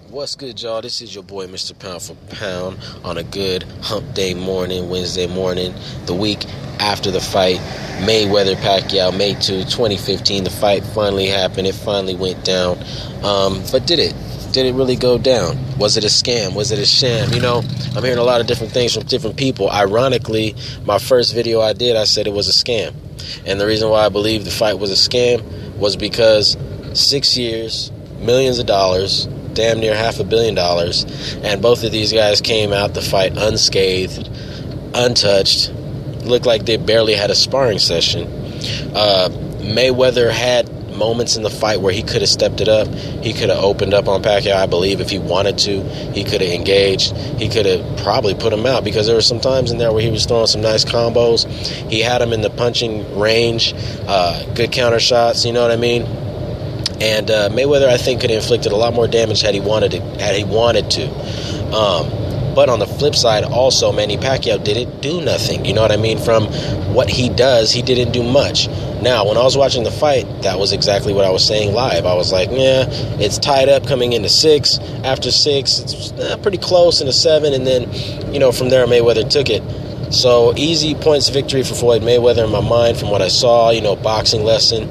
What's good, y'all? This is your boy, Mr. Pound for Pound, on a good hump day morning, Wednesday morning, the week after the fight. Mayweather, Pacquiao, May 2, 2015. The fight finally happened. It finally went down. But did it? Did it really go down? Was it a scam? Was it a sham? You know, I'm hearing a lot of different things from different people. Ironically, my first video I did, I said it was a scam. And the reason why I believe the fight was a scam was because 6 years, millions of dollars, damn near $500 million, and both of these guys came out the fight unscathed, untouched. Looked like they barely had a sparring session. Mayweather had moments in the fight where he could have stepped it up. He could have opened up on Pacquiao, I believe, if he wanted to. He could have engaged. He could have probably put him out, because there were some times in there where he was throwing some nice combos. He had him in the punching range, good counter shots, you know what I mean? And Mayweather, I think, could have inflicted a lot more damage had he wanted to. But on the flip side, also, Manny Pacquiao didn't do nothing. You know what I mean? From what he does, he didn't do much. Now, when I was watching the fight, that was exactly what I was saying live. I was like, yeah, it's tied up coming into 6. After 6, it's pretty close into 7. And then, you know, from there, Mayweather took it. So, easy points victory for Floyd Mayweather in my mind from what I saw. You know, boxing lesson.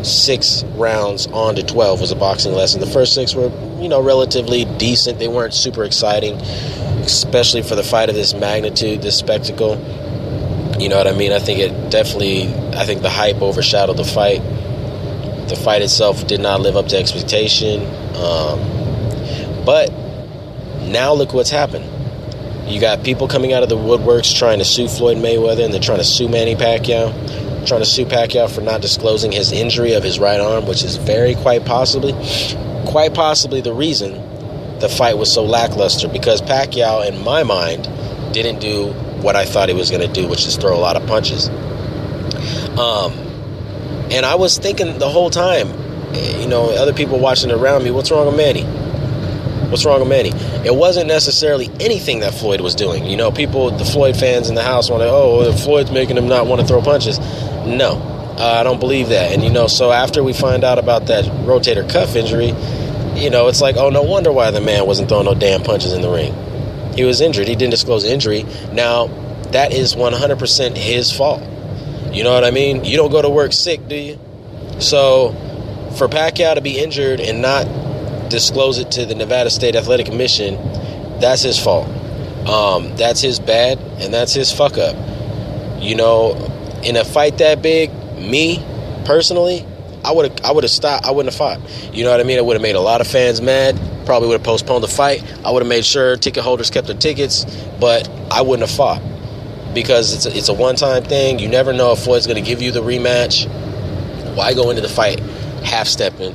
6 rounds on to 12 was a boxing lesson. The first 6 were, you know, relatively decent. They weren't super exciting, especially for the fight of this magnitude, this spectacle. You know what I mean? I think the hype overshadowed the fight. The fight itself did not live up to expectation. But now look what's happened. You got people coming out of the woodworks trying to sue Floyd Mayweather, and they're trying to sue Manny Pacquiao. Trying to sue Pacquiao for not disclosing his injury of his right arm, which is quite possibly the reason the fight was so lackluster, because Pacquiao, in my mind, didn't do what I thought he was going to do, which is throw a lot of punches. And I was thinking the whole time, you know, other people watching around me, what's wrong with Manny? What's wrong with Manny? It wasn't necessarily anything that Floyd was doing. You know, the Floyd fans in the house want to, Floyd's making him not want to throw punches. No, I don't believe that. And, you know, so after we find out about that rotator cuff injury, you know, it's like, oh, no wonder why the man wasn't throwing no damn punches in the ring. He was injured. He didn't disclose injury. Now, that is 100% his fault. You know what I mean? You don't go to work sick, do you? So, for Pacquiao to be injured and not disclose it to the Nevada State Athletic Commission, that's his fault. That's his bad, and that's his fuck up. You know, in a fight that big, me personally, I would have stopped. I wouldn't have fought. You know what I mean? It would have made a lot of fans mad. Probably would have postponed the fight. I would have made sure ticket holders kept their tickets, but I wouldn't have fought, because it's a one-time thing. You never know if Floyd's going to give you the rematch. Why go into the fight half-stepping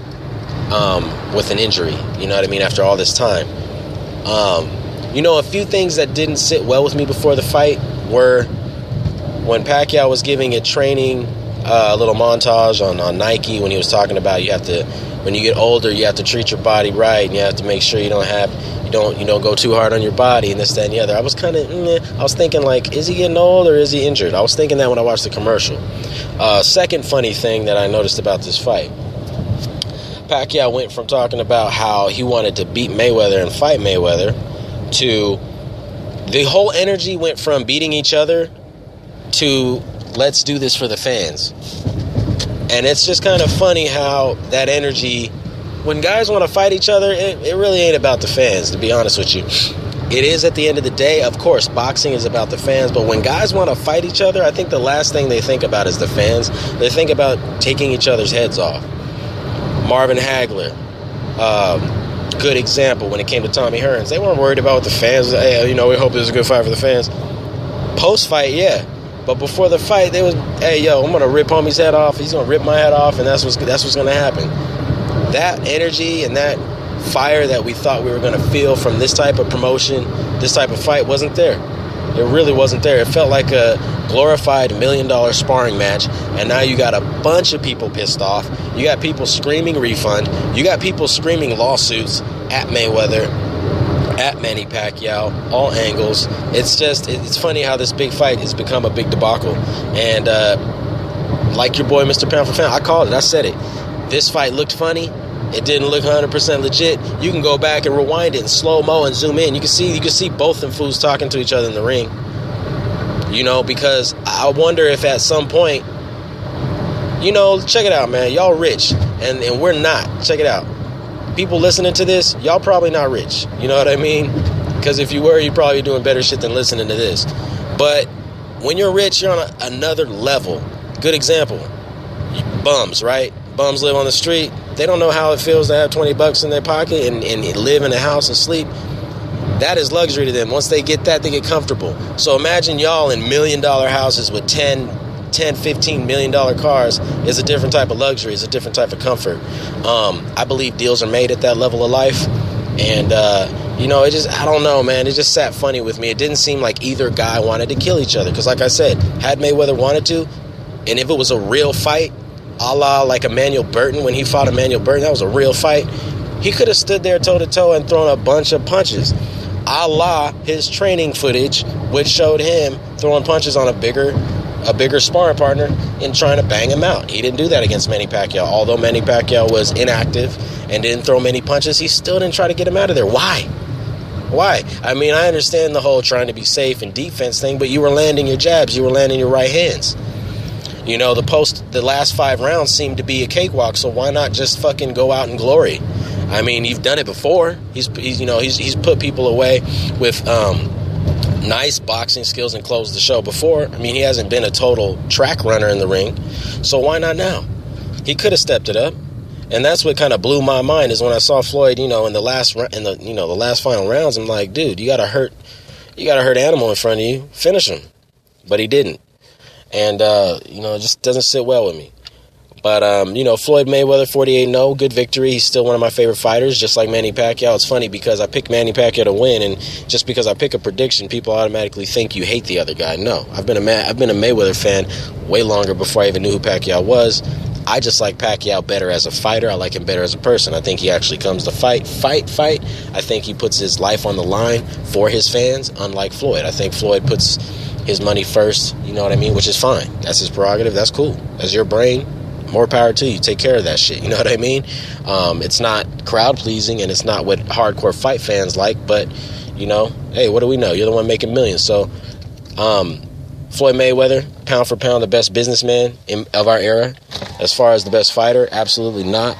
with an injury? You know what I mean? After all this time. You know, a few things that didn't sit well with me before the fight were when Pacquiao was giving a training little montage on Nike, when he was talking about when you get older, you have to treat your body right, and you have to make sure you don't go too hard on your body, and this, that, and the other. I was kind of, I was thinking, like, is he getting old or is he injured? I was thinking that when I watched the commercial. Second funny thing that I noticed about this fight, Pacquiao went from talking about how he wanted to beat Mayweather and fight Mayweather to the whole energy went from beating each other to let's do this for the fans. And it's just kind of funny how that energy, when guys want to fight each other, it really ain't about the fans, to be honest with you. It is at the end of the day. Of course, boxing is about the fans, but when guys want to fight each other, I think the last thing they think about is the fans. They think about taking each other's heads off. Marvin Hagler, good example when it came to Tommy Hearns. They weren't worried about what the fans, hey, you know, we hope this is a good fight for the fans. Post-fight, yeah. But before the fight, they was, hey, yo, I'm going to rip homie's head off. He's going to rip my head off, and that's what's going to happen. That energy and that fire that we thought we were going to feel from this type of promotion, this type of fight, wasn't there. It really wasn't there. It felt like a glorified $1 million sparring match, and now you got a bunch of people pissed off. You got people screaming refund. You got people screaming lawsuits at Mayweather, at Manny Pacquiao, all angles. It's funny how this big fight has become a big debacle. And like your boy Mr. Pound for Pound, I called it. I said it. This fight looked funny. it didn't look 100% legit, you can go back and rewind it in slow-mo and zoom in. You can see both them fools talking to each other in the ring. You know, because I wonder if at some point, you know, check it out, man. Y'all rich, and we're not. Check it out. People listening to this, y'all probably not rich. You know what I mean? Because if you were, you'd probably be doing better shit than listening to this. But when you're rich, you're on another level. Good example. Bums, right? Bums live on the street. They don't know how it feels to have $20 in their pocket and live in a house and sleep. That is luxury to them. Once they get that, they get comfortable. So imagine y'all in $1 million houses with $15 million cars. Is a different type of luxury. It's a different type of comfort. I believe deals are made at that level of life. And, you know, I don't know, man. It just sat funny with me. It didn't seem like either guy wanted to kill each other. Because like I said, had Mayweather wanted to, and if it was a real fight, a la like Emmanuel Burton, when he fought Emmanuel Burton, that was a real fight. He could have stood there toe-to-toe and thrown a bunch of punches. A la his training footage, which showed him throwing punches on a bigger sparring partner and trying to bang him out. He didn't do that against Manny Pacquiao. Although Manny Pacquiao was inactive and didn't throw many punches, he still didn't try to get him out of there. Why? I mean, I understand the whole trying to be safe and defense thing, but you were landing your jabs. You were landing your right hands. You know, the last 5 rounds seemed to be a cakewalk, so why not just fucking go out in glory? I mean, you've done it before. He's put people away with nice boxing skills and closed the show before. I mean, he hasn't been a total track runner in the ring, so why not now? He could have stepped it up, and that's what kind of blew my mind is when I saw Floyd, you know, in the last final rounds. I'm like, dude, you got a hurt animal in front of you, finish him, but he didn't, and you know, it just doesn't sit well with me. But, you know, Floyd Mayweather, 48-0, good victory. He's still one of my favorite fighters, just like Manny Pacquiao. It's funny because I picked Manny Pacquiao to win, and just because I pick a prediction, people automatically think you hate the other guy. No, I've been a Mayweather fan way longer before I even knew who Pacquiao was. I just like Pacquiao better as a fighter. I like him better as a person. I think he actually comes to fight. I think he puts his life on the line for his fans, unlike Floyd. I think Floyd puts his money first, you know what I mean, which is fine. That's his prerogative. That's cool. That's your brain. More power to you. Take care of that shit. You know what I mean? It's not crowd pleasing, and it's not what hardcore fight fans like. But you know, hey, what do we know? You're the one making millions. So, Floyd Mayweather, pound for pound, the best businessman of our era. As far as the best fighter, absolutely not.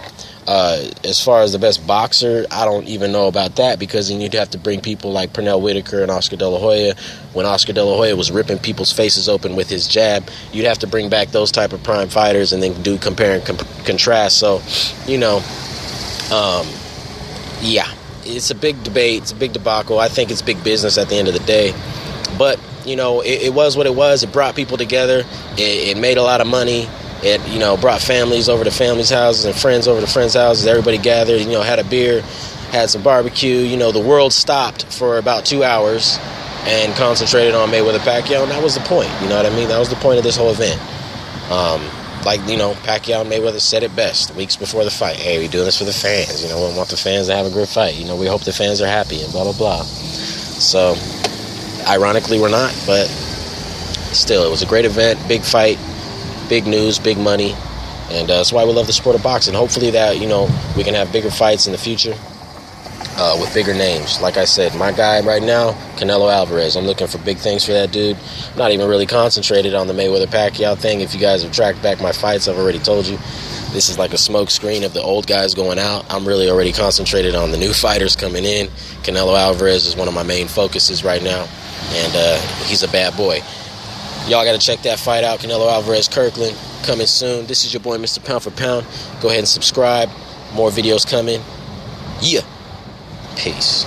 As far as the best boxer, I don't even know about that, because then you'd have to bring people like Pernell Whitaker and Oscar De La Hoya. When Oscar De La Hoya was ripping people's faces open with his jab, you'd have to bring back those type of prime fighters and then do compare and contrast. So, you know, yeah, it's a big debate. It's a big debacle. I think it's big business at the end of the day. But, you know, it was what it was. It brought people together. It made a lot of money. It, you know, brought families over to families' houses and friends over to friends' houses. Everybody gathered, you know, had a beer, had some barbecue. You know, the world stopped for about 2 hours and concentrated on Mayweather Pacquiao, and that was the point. You know what I mean? That was the point of this whole event. Like, you know, Pacquiao and Mayweather said it best weeks before the fight. Hey, we're doing this for the fans. You know, we want the fans to have a good fight. You know, we hope the fans are happy and blah, blah, blah. So, ironically, we're not, but still, it was a great event, big fight. Big news, big money, and that's why we love the sport of boxing. Hopefully that, you know, we can have bigger fights in the future with bigger names. Like I said, my guy right now, Canelo Alvarez. I'm looking for big things for that dude. I'm not even really concentrated on the Mayweather-Pacquiao thing. If you guys have tracked back my fights, I've already told you. This is like a smoke screen of the old guys going out. I'm really already concentrated on the new fighters coming in. Canelo Alvarez is one of my main focuses right now, and he's a bad boy. Y'all got to check that fight out. Canelo Alvarez, Kirkland, coming soon. This is your boy, Mr. Pound for Pound. Go ahead and subscribe. More videos coming. Yeah. Peace.